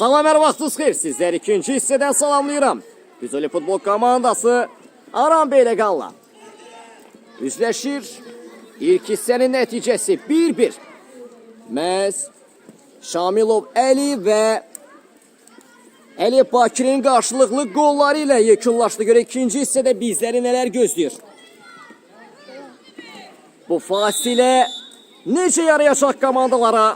Salam, hər vaxtınız xeyir. Sizləri ikinci hissədən salamlayıram. Füzuli futbol komandası Aran Beyləqanla üzləşir. İlk hissənin nəticəsi 1-1. Məhz Şamilov Əli və Əli Bakirin qarşılıqlı qolları ilə yekunlaşdı. Görə ikinci hissədə bizləri nələr gözləyir? Bu fasilə necə yarayacaq komandalara?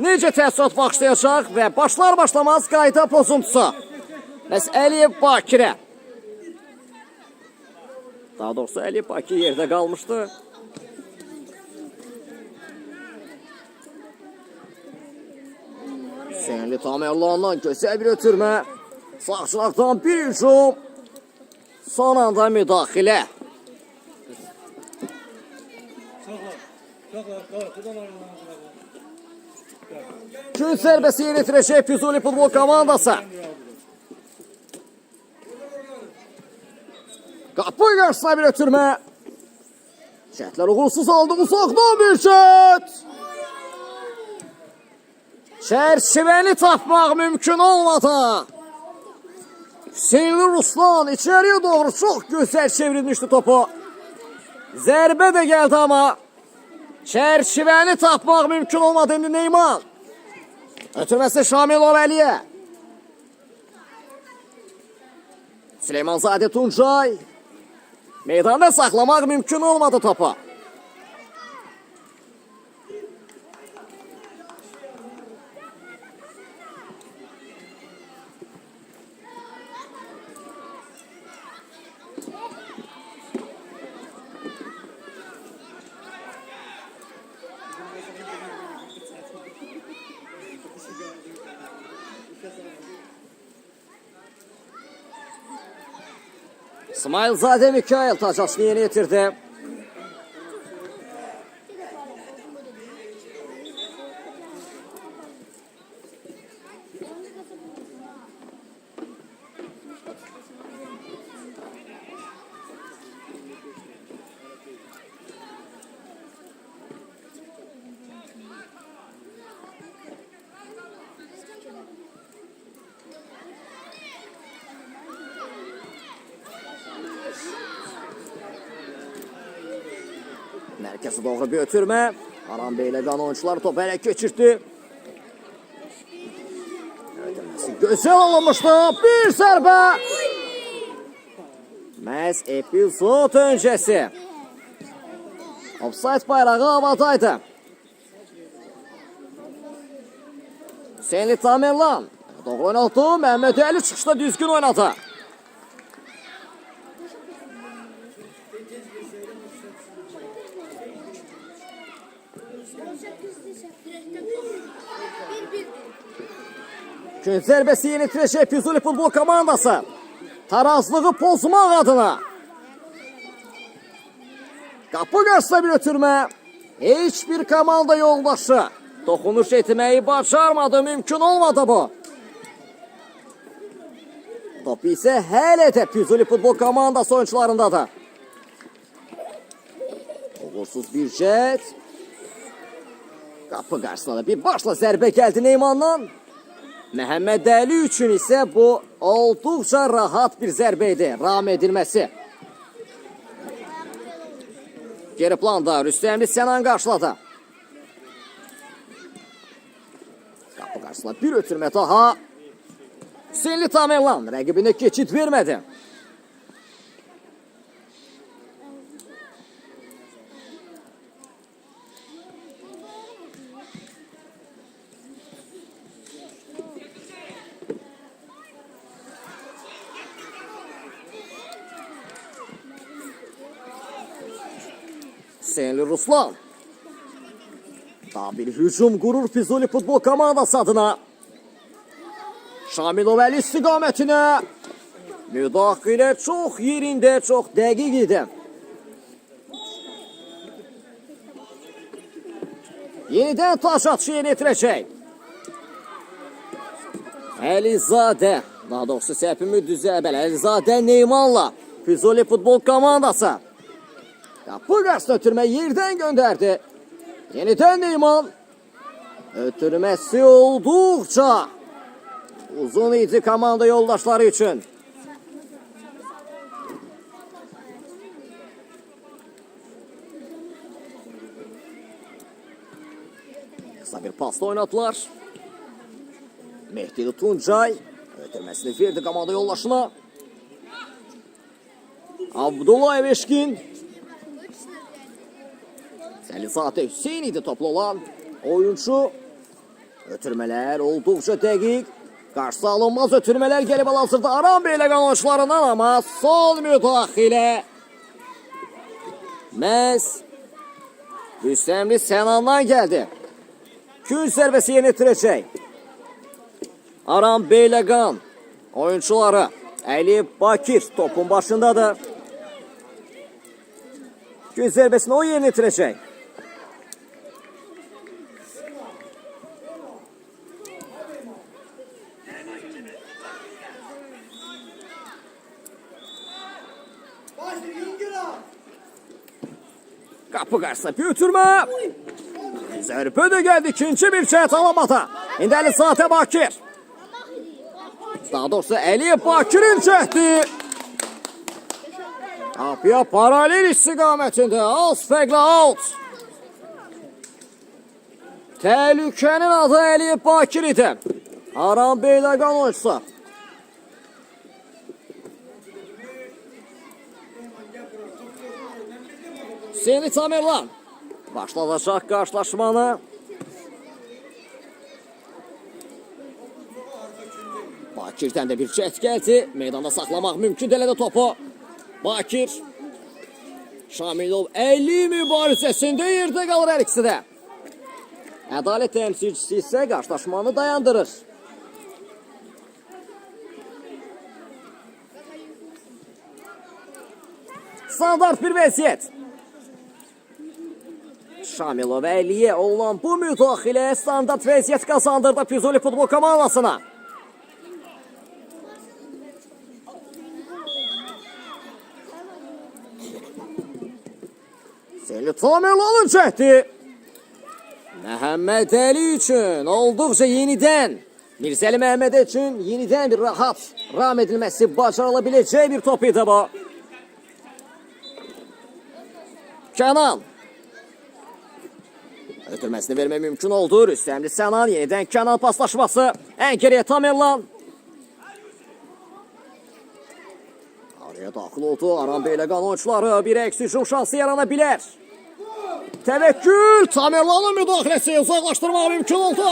Necə təəssürat başlayacaq və başlar-başlamaz qayda pozuntusu. Bəs Əliyev Bakirə. Daha doğrusu Əliyev Bakir yerdə qalmışdı. Hüseynli Tamerlandan gözəl bir ötürmə. Sağçılaqdan bir hücum. Son anda müdaxilə. Gün zərbəsi yenitirəcək Füzuli futbol komandası. Qapı qarşısına bir ötürmə. Şəhətlər uğursuz aldı, uzaqdan bir şəhət. Çərçivəni tapmaq mümkün olmadı. Hüseynli Ruslan içəriyə doğru çox gözəl çevrilmişdi topu. Zərbə də gəldi amma çərçivəni tapmaq mümkün olmadı. İndi Neyman. Ötürməsi Şamilov Əliyə. Süleymanzadə Tuncay. Meydanda saxlamaq mümkün olmadı topu. İsmailzadə Mikail tacasını yeni yetirdi. Mərkəzi doğru bir ötürmə. Aran Beyləqan oyuncular topu hələ keçirdi. Ötürməsi gözəl alınmışdı. Bir zərbə. Məhz epizod öncəsi. Offside bayrağı havadaydı. Hüseynli Tamerlan. Doğru oynadı. Məhməd Əli çıxışda düzgün oynadı. Gün zərbəsi yenitirəcək Füzuli futbol komandası. Tarazlığı pozmaq adına. Qapı qarşısına bir ötürmə. Heç bir komanda yoldaşı toxunuş etməyi bacarmadı. Mümkün olmadı bu. Top isə hələ də Füzuli futbol komandası oyuncularındadır. Uğursuz bir cət. Qapı qarşısına da bir başla zərbə gəldi Neymandan. Məhəmməd Əli üçün isə bu olduqca rahat bir zərbə idi. Ram edilməsi. Geri planda Rüstəmli Sənan qarşıladı. Qapı qarşısına bir ötürmə daha. Hüseynli Tamerlan rəqibinə keçid vermədi. Hüseynli Ruslan. Daha bir hücum qurur Füzuli futbol komandası adına. Şamilov Əli istiqamətinə. Müdaxilə çox yerində, çox dəqiq idi. Yenidən taş atışı yenitirəcək. Əlizadə. Daha doğrusu səhvimi düzəlbəl. Əlizadə Neymanla Füzuli futbol komandası. Qapı qarşısına ötürmə yerdən göndərdi. Yenidən Neyman. Ötürməsi olduqca uzun idi komanda yoldaşları üçün. Kısa bir pasla oynadılar. Mehdi Tuncay ötürmesini verdi komanda yoldaşına. Abdullah Eveşkin. Selizade Hüseyin idi toplu olan oyuncu. Ötürmeler oldukça dəqiq. Qarşı alınmaz ötürmeler gelip hazırda Aran Beyləqan oyuncularından ama son müdaxilə. Məhz Rüstəmli Sənandan geldi. Gün zərbəsi yerinə yetirəcək. Aran Beyləqan oyuncuları Əli Bakir topun başındadır. Gün zərbəsini o yerinə yetirəcək. Kapı karşısına büyütürme. Zərbə də geldi ikinci bir çət alamata. İndi Əli Saatə Bakir. Daha doğrusu Əli Bakir'in çəkdi. Kapıya paralel istiqamətində az fərqlə out. Təhlükənin adı Əli Bakir idi. Aran Beyləqan oyuncusu. Hüseyni Tamerlan başladacaq qarşılaşmanı. Bakir'dən də bir cəhd gəldi. Meydanda saxlamaq mümkün elədi topu. Bakir. Şamilov 50 mübarizəsində yerdə qalır hər ikisi də. Ədalət təmsilçisi isə qarşılaşmanı dayandırır. Standart bir vəziyyət. Şamilov 50'ye olan bu müdaxilə standart vəziyyət qazandırdı Füzuli futbol komandasına. Hüseyni Tamerlan'ın çəkdi. Məhəmməd Əli üçün olduqca yenidən, Mirzəli Məhəmməd üçün yenidən bir rahat ram edilməsi bacarılabiləcək bir top idi bu. Kənan. Ötürməsini vermək mümkün oldu. Rüstəmli Sənan yenidən Kənan paslaşması. Ən geriyə Tamerlan. Araya daxil oldu. Aran Beyləqan oyuncuları bir əks hücum şansı yarana bilər. Təvəkkül. Tamerlan'ın müdaxiləsi uzaqlaşdırmaq mümkün oldu.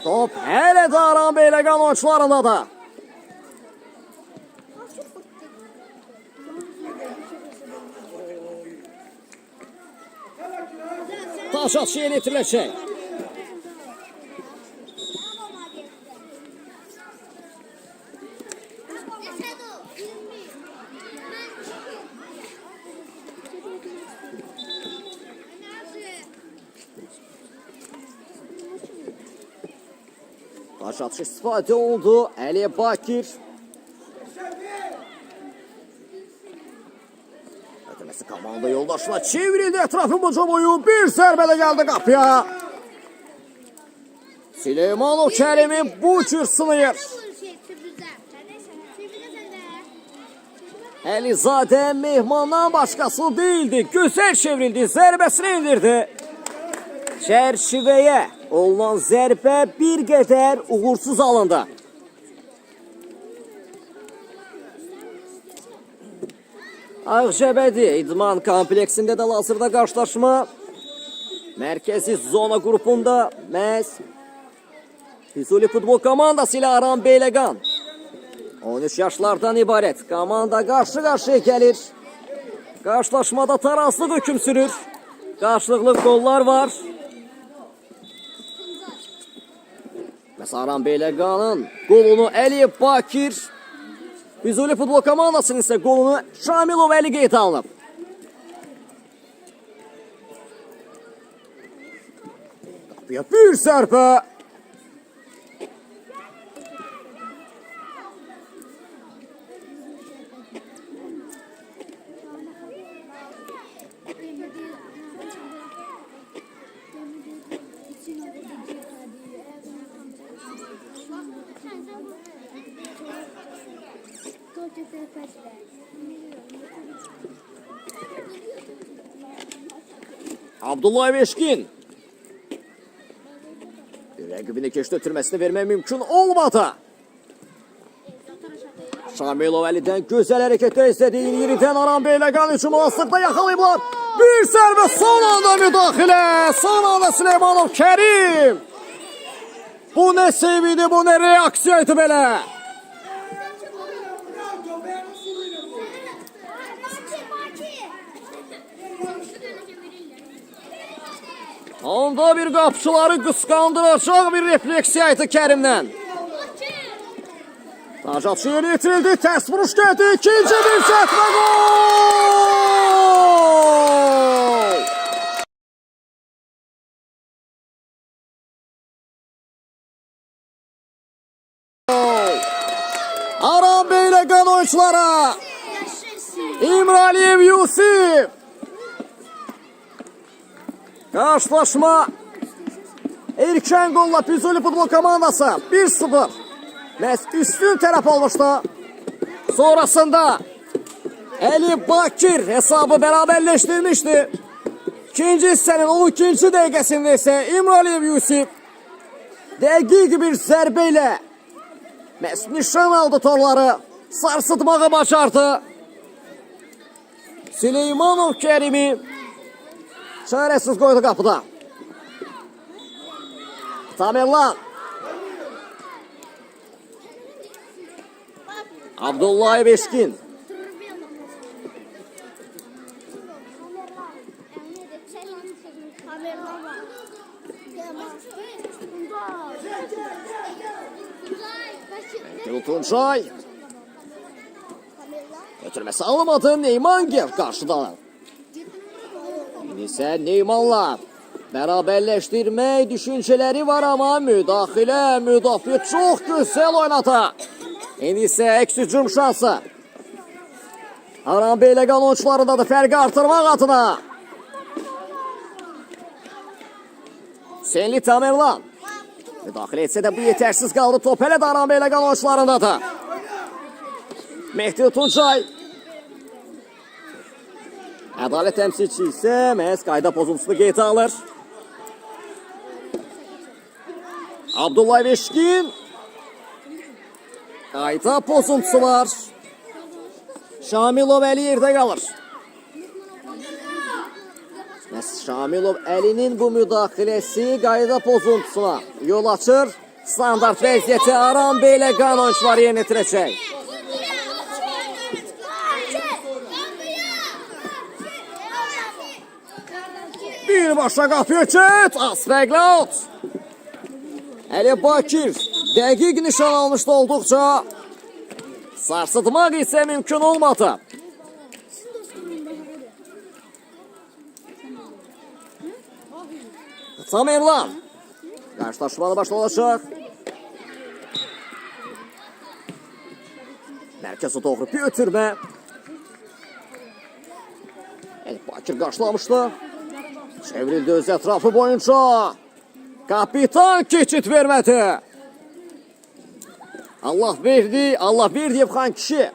Top hələ də Aran Beyləqan oyuncularında da. Taş atışı yerinə yetiriləcək. Taş atışı istifadə oldu. Əli Bakir. Ötürməsi komanda yoldaşına çevrildi. Etrafı buca boyu bir zərbələ gəldi qapıya. Süleymanov Kərimi bu cür sınıyır. Əlizadə mehmandan başqası değildi. Gözəl çevrildi. Zərbəsini indirdi. Çərçivəyə olunan zərbə bir qədər uğursuz alındı. Ağcabədi İdman kompleksində də hazırda qarşılaşma. Mərkəzi zona qrupunda məhz Füzuli futbol komandası ilə Aran Beyləqan 13 yaşlardan ibarət komanda qarşı-qarşıya gəlir. Qarşılaşmada tarazlıq hökm sürür. Qarşılıqlı qollar var. Məsələn, Aran Beyləqanın qolunu Əli Bakir, Füzuli futbol komandasının isə qolunu Şamilov Əli qeydə alınıb. Qapıya bir zərbə. Abdullah Eşkin. Rəqibini keçid ötürməsini vermək mümkün olmadı. Şamilov Əlidən gözəl hərəkətdə istədiyi yeridən Aram Beyləqan üçün asıqda yaxalayıblar. Bir zərbə son anda müdaxilə. Son anda Süleymanov Kərim. Bu nə seviydi, bu nə reaksiyaydı belə. Onda bir qapçıları qısqandıracaq bir refleksiyaydı Kərimdən. Tacat yeni itirildi, ters vuruş geldi, ikinci bir çatma gol! Aram Beyləqan oyunculara İmraliyev Yusif. Karşılaşma erken golla Füzuli futbol komandası 1-0. Üstün taraf olmuştu. Sonrasında Ali Bakir hesabı beraberleştirmişti. İkinci hissenin 12. dakikasında ise İmraliyev Yusuf dəqiq bir zərbəyle nişan aldı torları. Sarsıtmağı başardı. Süleymanov Kerimi çaresiz koydu kapıda. Tamerlan. Abdullah Eşkin. Tuncay. Götürmesi alamadı. Neyman gel karşıdan. İndi Neymanla beraberleştirmək düşünceleri var ama müdafiə çok güzel oynadı. İndi isə əks hücum şansı. Aram Beyləqan oyuncularındadır fərqi artırmaq adına. Senli Tamerlan. Müdaxilə etsə də bu yetərsiz qaldı. Top hələ də Aram Beyləqan oyuncularındadır. Mehdi Tuncay. Ədalət təmsilçisi isə məhz qayda pozuntusunu qeydə alır. Abdullah Eşkin. Qayda pozuntusu var. Şamilov Əli yerdə qalır. Şamilov Əli'nin bu müdaxiləsi qayda pozuntusuna yol açır. Standart vəziyyəti Aram Beyləqan oyuncuları yerinə yetirəcək. Birbaşa qapıya çət. Asfəqlaut. Ali Bakir dəqiq nişan almışdı olduqca. Sarsıtmaq isə mümkün olmadı. Tamerlan. Qarşılaşmalı başlanacaq. Mərkəzə doğru bir ötürmə. Ali Bakir qarşılamışdı. Çevrildi öz ətrafı boyunca. Kapitan keçid vermədi. Allah verdi Xan kişi.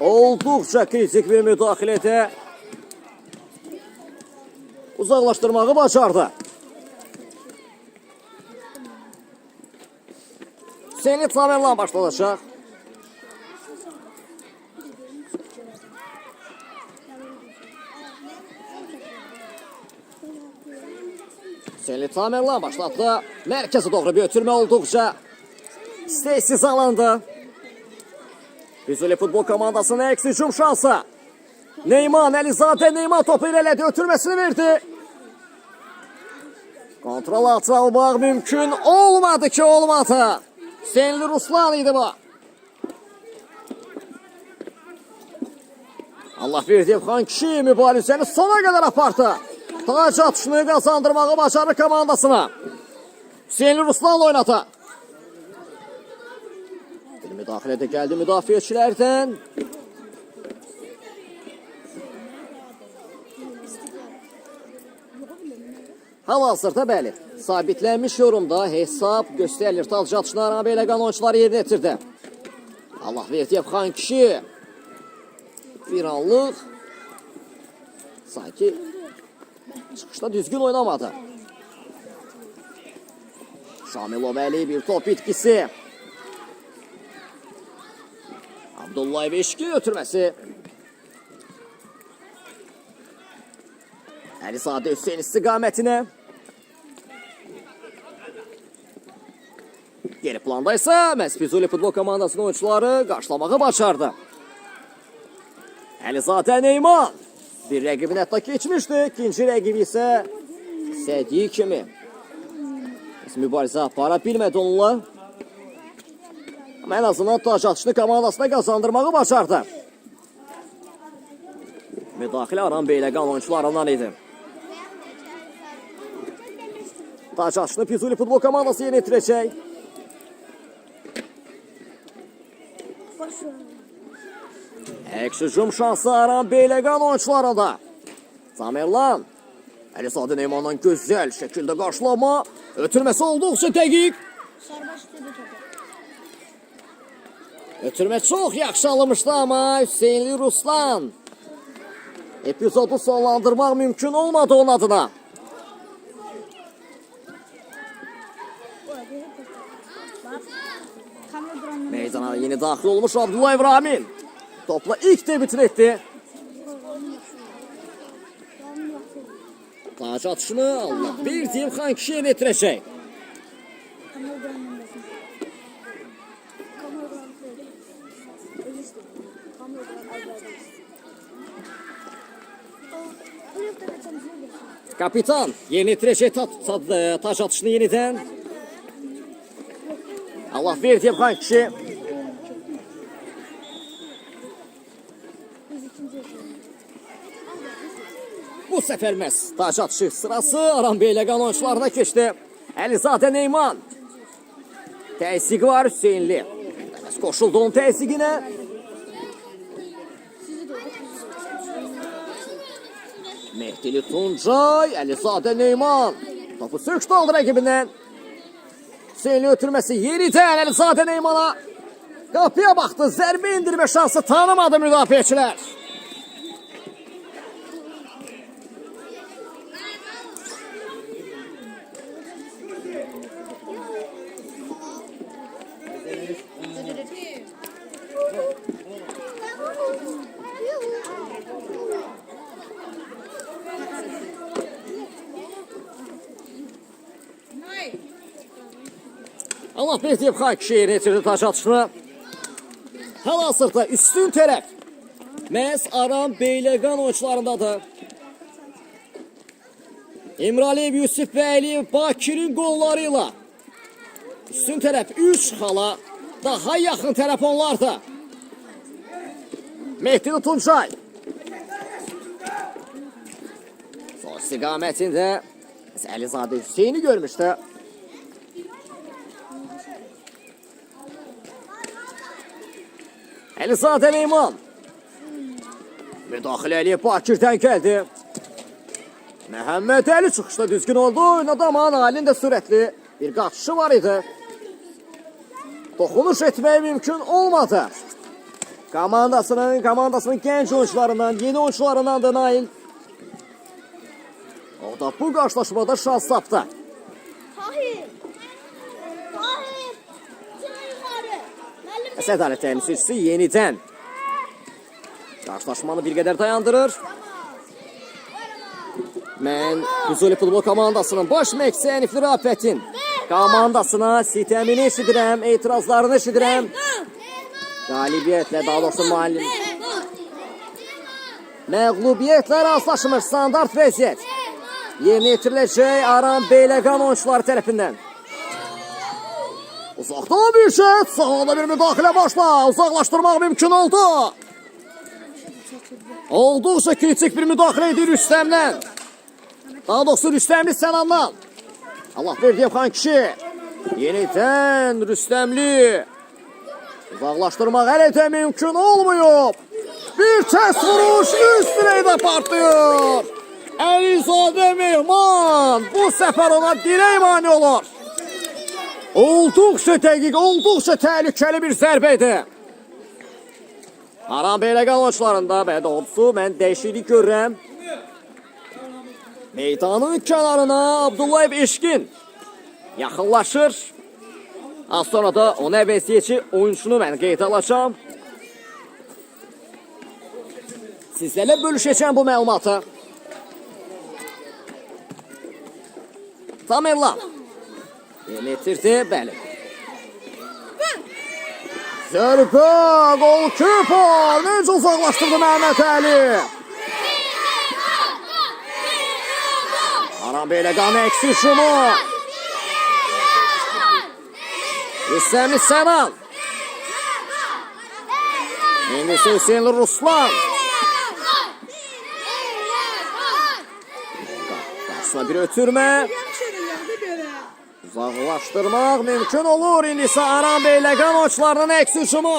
Olduqca kritik bir müdaxilədə uzaqlaşdırmağı bacardı. Senli Tamerlan başlanacaq. Senli Tamerlan başlattı. Mərkəzə doğru bir ötürmə olduqca istəksiz alındı. Füzuli futbol komandasının əks hücum şansı. Neyman, Əlizadə Neyman topu irələdi, ötürməsini verdi. Kontrol altına almaq mümkün olmadı ki, olmadı. Senli Ruslan idi bu. Allah verdi Xan kişi mübarizəni sona qədər apardı. Taç atışını qazandırmağı bacarır komandasına. Senli Ruslanla oynadı. Bir müdaxilədə gəldi müdafiəçilərdən. Hal-hazırda bəli, sabitlənmiş yorumda hesab göstərilir. Taç atışını Aram Beyləqan oyuncuları yerinə yetirdi. Allah verdi Xan kişi Bir anlıq sanki çıxışda düzgün oynamadı. Şamilov Əli bir top itkisi. Abdullayev eşki götürməsi. Əlizadə Hüseyin istiqamətinə. Geri planda isə məhz Füzuli futbol komandasının oyuncuları qarşılamağı bacardı. Əlizadə Neyman bir rəqibini hətta keçmişdi. İkinci rəqibi isə istədiyi kimi mübarizə apara bilmədi onunla. Amma ən azından tac atışını komandasına qazandırmağı bacardı. Müdaxilə Aran Beyləqan oyuncularından idi. Tac atışını Füzuli futbol komandası yeni itirəcək. Əks hücum şansı Aran Beyləqan oyuncularında. Tamerlan Əlizadə Neymandan gözəl şəkildə qarşılama. Ötürməsi olduqca dəqiq. Ötürmə çox yaxşı alınmışdı amma Hüseynli Ruslan epizodu sonlandırmaq mümkün olmadı onun adına. Meydana yeni daxil olmuş Abdullayev Ramin. Topla ilk debitini etdi. Tac atışını Allah bir deyim Xan kişiyə yetirəcək. Kapitan yeni itirəcək tac atışını yenidən. Allah bir deyim Xan kişi. Bu səfər məhz tac atışı sırası Aran Beyləqan oyuncularına keçdi. Əlizadə Neyman. Təzyiq var Hüseynli. Qoşuldu onun təzyiqinə. Mehdili Tuncay, Əlizadə Neyman. Topu sökdü aldı rəqibindən. Hüseynli ötürməsi yenidən Əlizadə Neymana. Qapıya baxdı, zərbə indirmə şansı tanımadı müdafiəçilər. Allah bir deyib Xan kişi yerinə yetirdi tac atışını. Hal-hazırda üstün tərəf məhz Aran Beyləqan oyuncularındadır. İmraliyev, Yusuf və Əliyev Bakir'in qolları ilə üstün tərəf 3 xala, daha yaxın tərəf onlardır. Mehdili Tuncay. Sol istiqamətində Əlizadə Hüseyni görmüşdü. Əlizadə Neyman. Müdaxilə Əliyev Bakir'dən gəldi. Məhəmməd Əli çıxışda düzgün oldu. Oynadı amma Nailin də sürətli bir qaçışı var idi. Toxunuş etməyə mümkün olmadı. Komandasının gənc oyuncularından, yeni oyuncularından da Nail. O da bu qarşılaşmada şans tapdı. Sədalət təmsilçisi yenidən qarşılaşmanı bir qədər dayandırır. Mən Füzuli futbol komandasının baş məqsədi Ənifli Rafətin komandasına sitəmini eşidirəm, etirazlarını eşidirəm. Qalibiyyətlə, daha doğrusu məğlubiyyətlə rastlaşmış standart vəziyyət yerinə yetiriləcək Aran Beyləqan oyuncuları tərəfindən. Uzaqdan bir şəhət, sağda bir müdaxilə başla, uzaqlaşdırmaq mümkün oldu. Olduqca kritik bir müdaxilə edir Rüstəmdən. Daha doğrusu Rüstəmli Sənandan. Allah verdiyi Xan kişi. Yenidən Rüstəmli. Uzaqlaşdırmaq hələ də mümkün olmuyor. Bir təs vuruş üst dirəkdə partlıyor. Əlizadə Mehman bu səfər ona dirək mani olur. Olduqca dəqiq, olduqca təhlükəli bir zərbə idi. Aran Beyləqan oyuncularında və doğrusu mən dəyişiklik görürəm. Meydanın kənarına Abdullayev Eşkin yaxınlaşır. Az sonra da onu əvəzləyəcək oyuncunu mən qeydə alacağım. Sizlərlə bölüşəcəm bu məlumatı. Tamerlan. Yetirdi, bəli. Zərbə, gol Küpar. Necə uzaqlaşdırdı Məhəmməd Əli. Aran Beyləqan əksi şumu. Hüsəmi Sənan. İndi Hüseynli Ruslan. Qarşısına bir ötürmə. Uzaqlaşdırmaq mümkün olur. İndi isə Aran Beyləqan oyuncularının əksi şumu.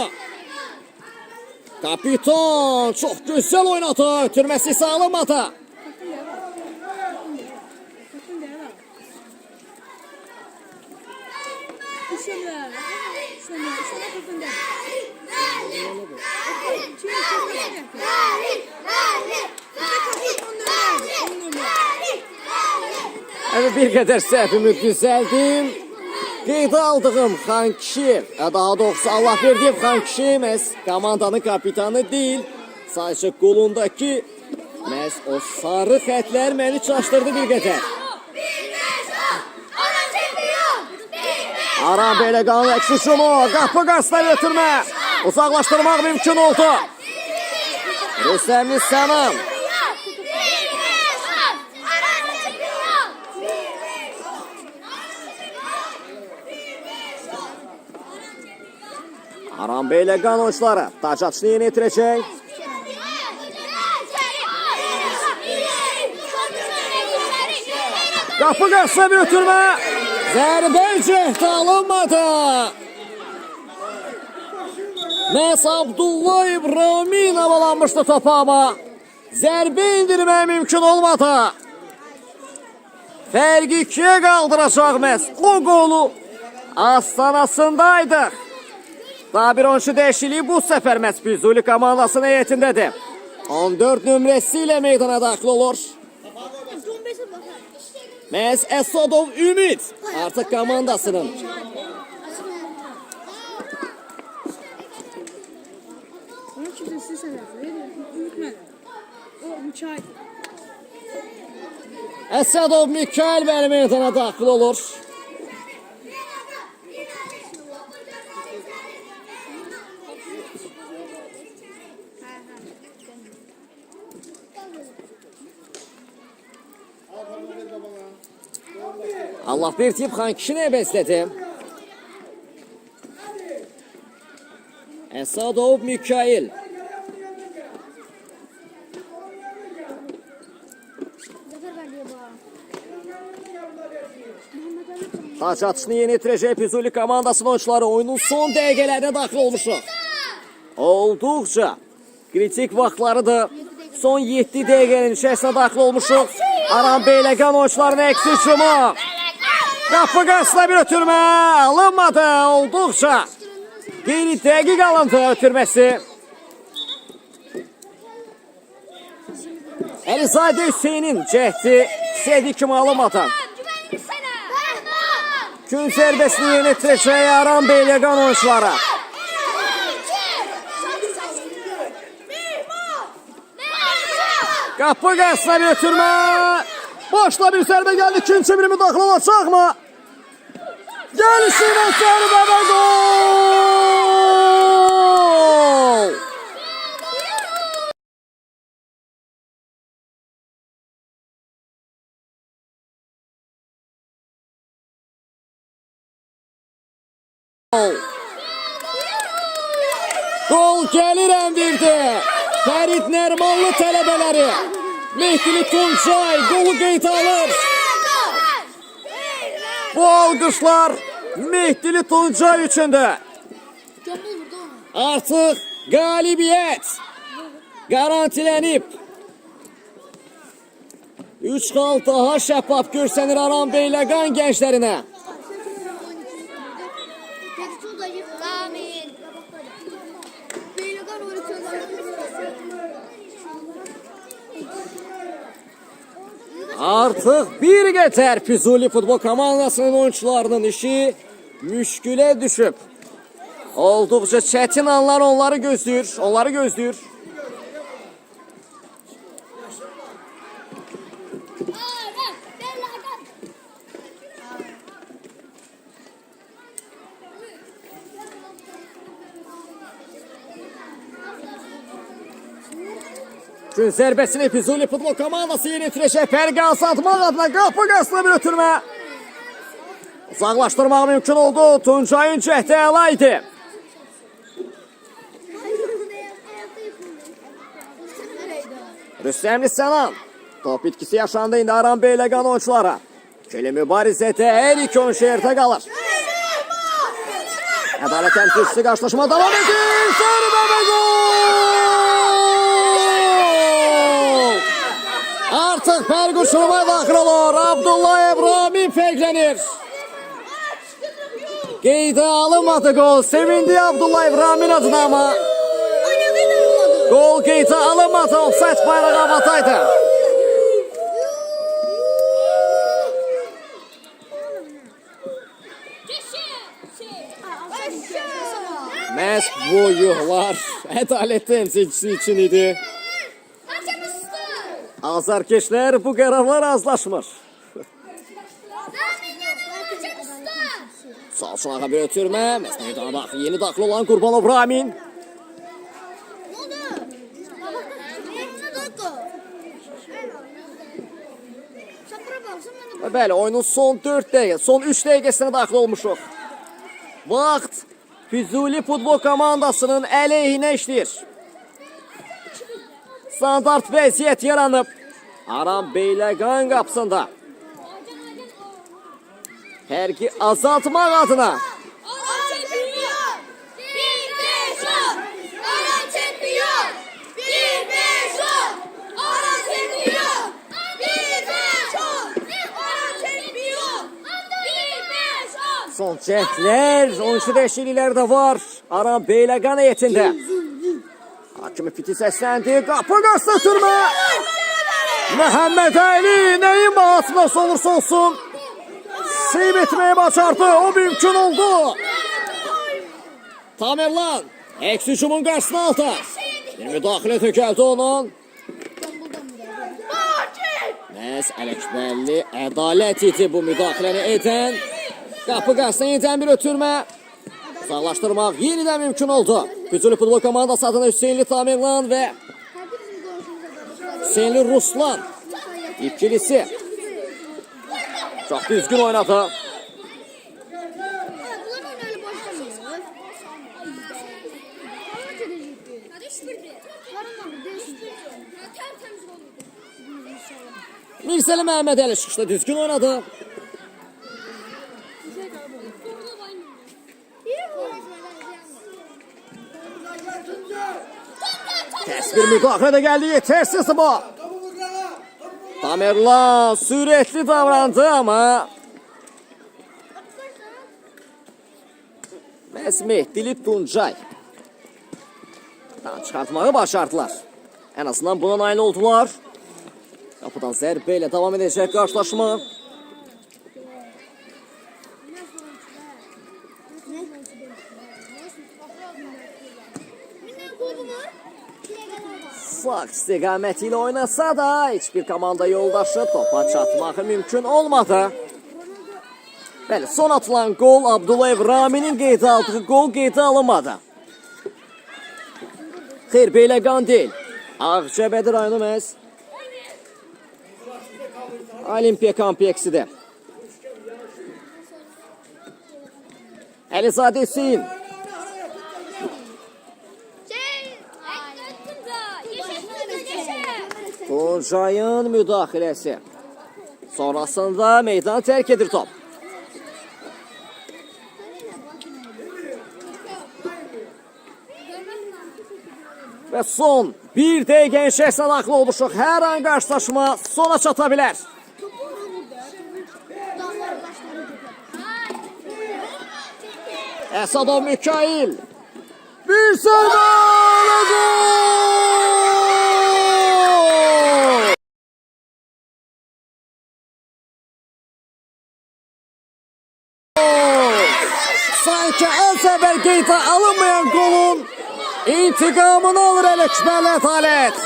Kapitan çox gözəl oynadı. Ötürməsi isə alınmadı. Bir qədər səhvimi düzəldim. Qeydə aldığım Xankişi, daha doğrusu Allah verdiğim Xankişi məhz komandanın kapitanı deyil. Sadəcə qolundakı məhz o sarı xətlər məni çaşdırdı bir qədər. Aran Beyləqanın əksi şumu, qapı qarşısına götürmə. Uzaqlaşdırmaq mümkün oldu. Rüstəmli Sənan. Aran Beyləqan oyuncuları taç atışını yeni itirəcək. Qapı qarşısına bir ötürmə. Zərbə cəhdə alınmadı. Məhz Abdullayev Ramin havalanmışdı topa ama zərbə indirmək mümkün olmadı. Fərqi 2'ye qaldıracaq məhz o qolu astanasındaydıq. Daha bir oyuncu dəyişikliyi bu səfər məhz Füzuli komandasının heyətindədir. 14 nömrəsi ilə meydana daxil olur. Məhz Əsədov Ümid artıq komandasının. Əsədov Mikail bəli meydana daxil olur. Allah bir tip Xankişini əbəzlədi. Əsədov Mikail. Taç atışını yeni itirəcək Füzuli komandasının oyuncuları oyunun son dəqiqələrində daxil olmuşuq. Olduqca kritik vaxtlarıdır. Son 7 dəqiqənin içərisində daxil olmuşuq. Aran Beyləqan oyuncularının əksi hücumu. Qapı qarşısına bir ötürmə alınmadı. Olduqca qeyri dəqiq alındı ötürməsi. Əlizadə Hüseynin cəhdi istədiyi kimi alınmadı. Gün zərbəsini yeni itirəcək Aran Beyləqan oyuncuları. Qapı qarşısına bir ötürmə. Boşla bir zərbə gəldi. İkinci bir müdaxilə olacaq mı? Gəlişinə zərbə və gol! Gol gəlir Əmvirdə. Fərid Nərmanlı tələbələri. Mehdili Tuncay qolu qeydə alır. Bu alqışlar Mehdili Tuncay üçündür. Artıq qalibiyyət garantilənib. 3 xal daha şəffaf görsənir Aran Beyləqan gənclərinə. artık bir geçer. Füzuli futbol komandasının oyuncularının işi müşküle düşüp. Oldukça çetin anlar onları gözlüyor. Gün zərbəsini Füzuli futbol komandası yenitirəcək. Fərqi azaltmaq adına qapı qasına bir ötürmə. Uzaqlaşdırmaq mümkün oldu. Tuncay'ın cəhdi əla idi. Rüstəmli Sənan. Top itkisi yaşandı indi Aram Beyləqan oyunculara. Keli mübarizədə hər iki oyuncu yerdə qalır. Ədalət təmsilçisi qarşılaşma davam edir. Zərbə və gol! Artıq fərq uçurmaya daxil olur. Abdullayev Ramin fərqlənir. Qeydə alınmadı gol. Sevindi Abdullayev Ramin adına ama gol qeydə alınmadı. Offside bayrağı havadaydı. Məhz bu yuhlar ədalət təmsilçisi üçün idi. Azarkeşlər bu qərarlar azlaşmır. Sağ çanağa bir ötürmə. Məsneydana bax, yeni daxil olan Qurbanov Ramin. Bəli, oyunun son 4 dəqiqə, son 3 dəqiqəsinə daxil olmuşuq. Vaxt Füzuli futbol komandasının əleyhinə işləyir. Standart vəziyyət yaranıb Aram Beyləqan qapısında. Fərqi azaltmaq adına. Son cəhdlər, oyuncu dəyişikliklər də var Aram Beyləqan heyətində. Hakimi Fiti səsləndi. Qapı qarşısına ötürmə. Məhəmməd Əli nəyin bahasına olursa olsun seyv etməyi bacardı. O mümkün oldu. Tamerlan əks hücumun qarşısına aldı. Bir müdaxilə tökəldi onun. Məhz Ələkbərli ədalət idi bu müdaxiləni edən. Qapı qarşısına yenidən bir ötürmə. Uzaqlaşdırmaq yenidən mümkün oldu. Füzuli futbol komandası adına Hüseynli Tamerlan və Hüseynli Ruslan ikilisi çox düzgün oynadı. Mirzəli Məhəmməd Əli çıxışda düzgün oynadı. Ters bir müdaxilə də gəldi, yetersiz bu. Tamerlan sürətli davrandı ama məhz Mehdili Tuncay çıxartmağı başardılar. En azından buna nail oldular. Qapıdan zərbə ilə davam edəcək qarşılaşma. Sağ istiqaməti ilə oynasa da hiçbir komanda yoldaşı topa çatmağı mümkün olmadı. Bəli, son atılan gol Abdullayev Ramin'in qeydə aldığı gol qeydə alınmadı. Xeyr, Beyləqan deyil. Ağcabədi rayonu məhz Olimpiya kompleksidir. Əlizadə Hüseyin. Tuncay'ın müdaxiləsi. Sonrasında meydan tərk edir top. Və son bir dəqiqə şəhsən daxil olmuşuq. Hər an qarşılaşma sona çata bilər. Əsadov Mikail. Bir zərbə gol! sanki az evvel qeydə alınmayan golun intiqamını alır Ələkbərli Ədalət.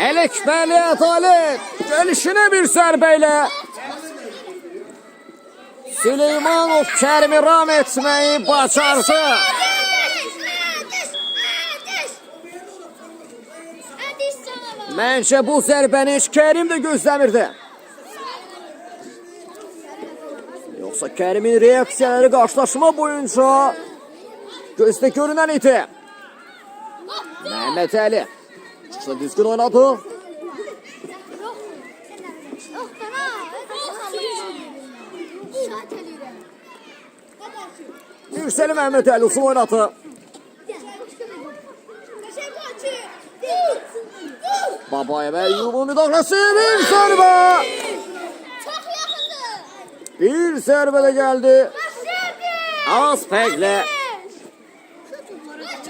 Ələkbərli Ədalət gəlişinə bir zərbə ilə Süleymanov Kərimi ram etməyi bacardı. Məncə bu zərbəni heç Kərim də gözləmirdi. Yoxsa Kərimin reaksiyaları qarşılaşma boyunca gözdə görünən idi. Məhəmməd Əli çıxışda düzgün oynadı. Yüksəli Məhəmməd Əli uzun oynadı. Babayev Əyyubun müdaxiləsi, bir zərbə. Bir zərbə də gəldi. Az fərqlə.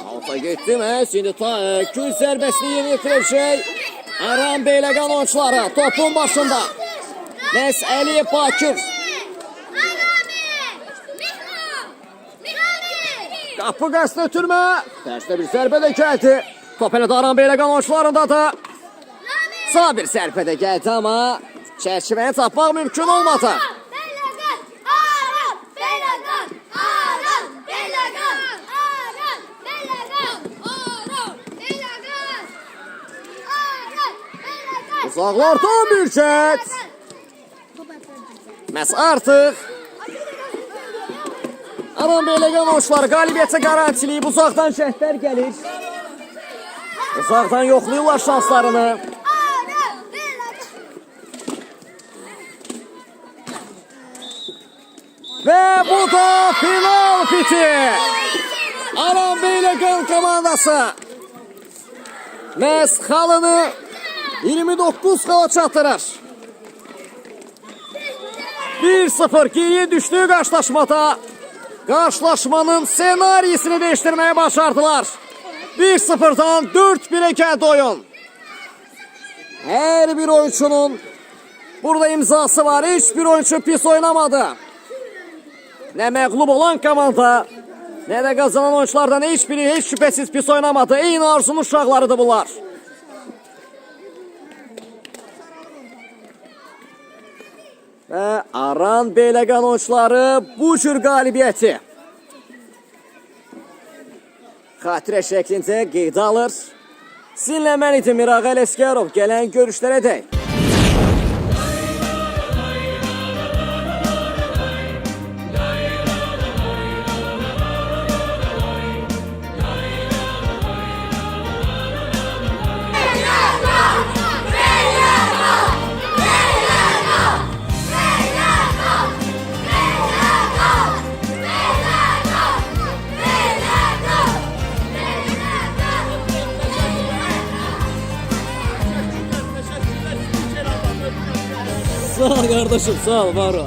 Alta getdi məhz, indi gün zərbəsini yeni yetirəcək. Aran Beyləqan oyuncuları topun başında. Məhz Əliyev Bakir. Qapı qəsdə ötürmə. Dərsdə bir zərbə də gəldi. Top elə də Aran Beyləqan oyuncularında da. Sağ bir zərbə də gəldi, amma çərçivəni tapmaq mümkün olmadı. Uzaqlardan bir çət. Məhz artıq Aran Beyləqan oyuncuları qalibiyyətə garantiliyib. Uzaqdan şəhətlər gəlir. Uzaqdan yoxlayırlar şanslarını. Və bu da final piti. Aran Beyləqan komandası məhz xalını 29 xala çatdırır. 1-0 geriye düşdüyü qarşılaşmada qarşılaşmanın senaryisini değiştirməyə başardılar. 1-0'dan 4-1'e gəldi oyun. Her bir oyuncunun burada imzası var. Hiçbir oyuncu pis oynamadı. Ne məğlub olan komanda, ne de kazanan oyunculardan hiçbiri hiç şüphesiz pis oynamadı. Eyni arzunun uşaqlarıdır bunlar. Ve Aran Beyləqan oyuncuları bu cür qalibiyyəti xatirə şəklində qeydə alır. Sizinlə mən idim Mirağa Ələsgərov. Gələn görüşlərə dək. Sağ ol kardeşim, sağ ol, var o.